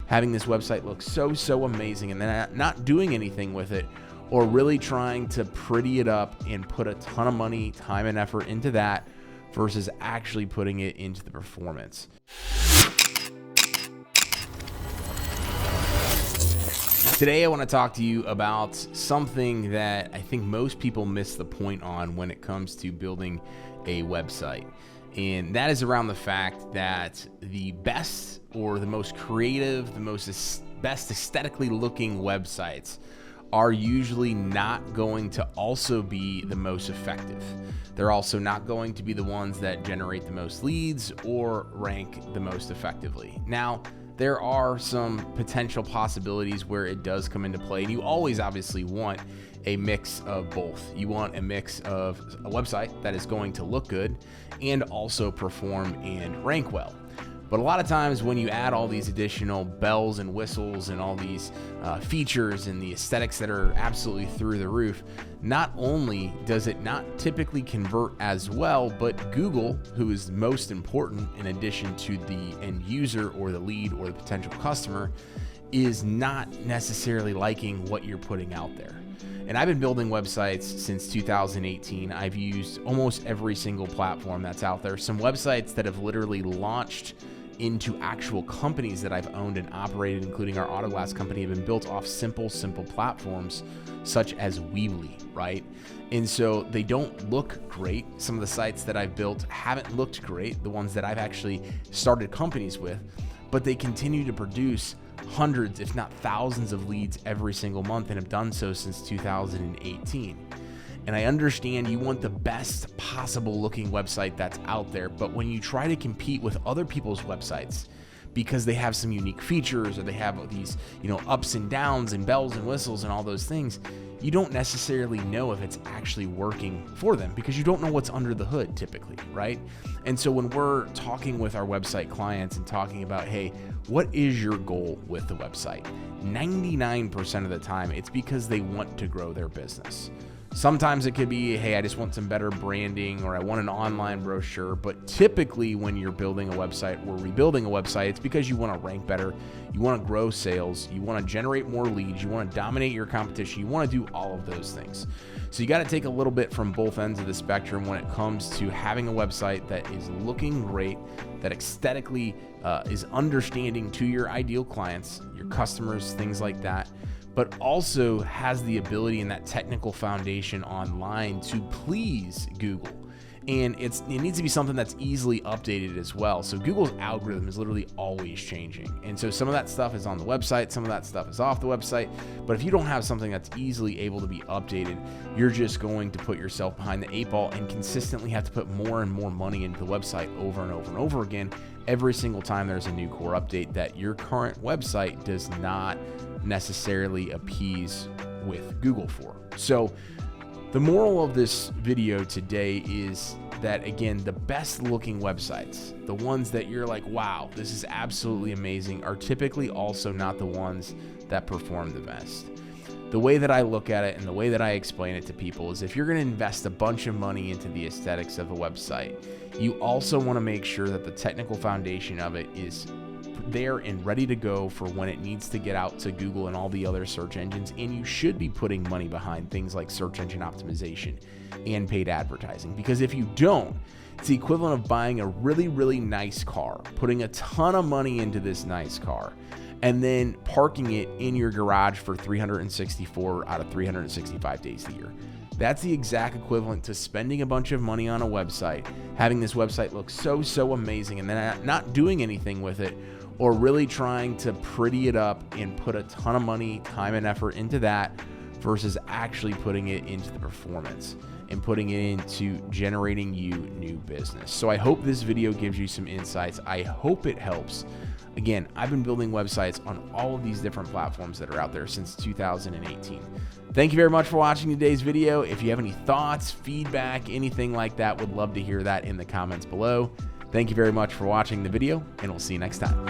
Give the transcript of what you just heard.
having this website look so amazing and then not doing anything with it, or really trying to pretty it up and put a ton of money, time, and effort into that versus actually putting it into the performance. Today, I want to talk to you about something that I think most people miss the point on when it comes to building a website. And that is around the fact that the best or the most creative, best aesthetically looking websites are usually not going to also be the most effective. They're also not going to be the ones that generate the most leads or rank the most effectively. Now, there are some potential possibilities where it does come into play, and you always obviously want a mix of both. You want a mix of a website that is going to look good and also perform and rank well. But a lot of times when you add all these additional bells and whistles and all these features and the aesthetics that are absolutely through the roof, not only does it not typically convert as well, but Google, who is most important in addition to the end user or the lead or the potential customer, is not necessarily liking what you're putting out there. And I've been building websites since 2018. I've used almost every single platform that's out there. Some websites that have literally launched into actual companies that I've owned and operated, including our auto glass company, have been built off simple platforms such as Weebly, right? And so they don't look great. Some of the sites that I've built haven't looked great, the ones that I've actually started companies with, but they continue to produce hundreds, if not thousands of leads every single month and have done so since 2018. And I understand you want the best possible looking website that's out there, but when you try to compete with other people's websites because they have some unique features or they have these, ups and downs and bells and whistles and all those things, you don't necessarily know if it's actually working for them because you don't know what's under the hood typically, right? And so when we're talking with our website clients and talking about, hey, what is your goal with the website? 99% of the time, it's because they want to grow their business. Sometimes it could be, hey, I just want some better branding or I want an online brochure. But typically when you're building a website or rebuilding a website, it's because you want to rank better, you want to grow sales, you want to generate more leads, you want to dominate your competition, you want to do all of those things. So you got to take a little bit from both ends of the spectrum when it comes to having a website that is looking great, that aesthetically is understanding to your ideal clients, your customers, things like that, but also has the ability and that technical foundation online to please Google. And it needs to be something that's easily updated as well. So Google's algorithm is literally always changing. And so some of that stuff is on the website, some of that stuff is off the website. But if you don't have something that's easily able to be updated, you're just going to put yourself behind the eight ball and consistently have to put more and more money into the website over and over and over again every single time there's a new core update that your current website does not necessarily appease with Google for. So the moral of this video today is that, again, the best looking websites, the ones that you're like, wow, this is absolutely amazing, are typically also not the ones that perform the best. The way that I look at it and the way that I explain it to people is if you're going to invest a bunch of money into the aesthetics of a website, you also want to make sure that the technical foundation of it is there and ready to go for when it needs to get out to Google and all the other search engines. And you should be putting money behind things like search engine optimization and paid advertising, because if you don't, it's the equivalent of buying a really nice car, putting a ton of money into this nice car, and then parking it in your garage for 364 out of 365 days a year. That's the exact equivalent to spending a bunch of money on a website, having this website look so amazing, and then not doing anything with it, or really trying to pretty it up and put a ton of money, time, and effort into that versus actually putting it into the performance and putting it into generating you new business. So I hope this video gives you some insights. I hope it helps. Again, I've been building websites on all of these different platforms that are out there since 2018. Thank you very much for watching today's video. If you have any thoughts, feedback, anything like that, would love to hear that in the comments below. Thank you very much for watching the video, and we'll see you next time.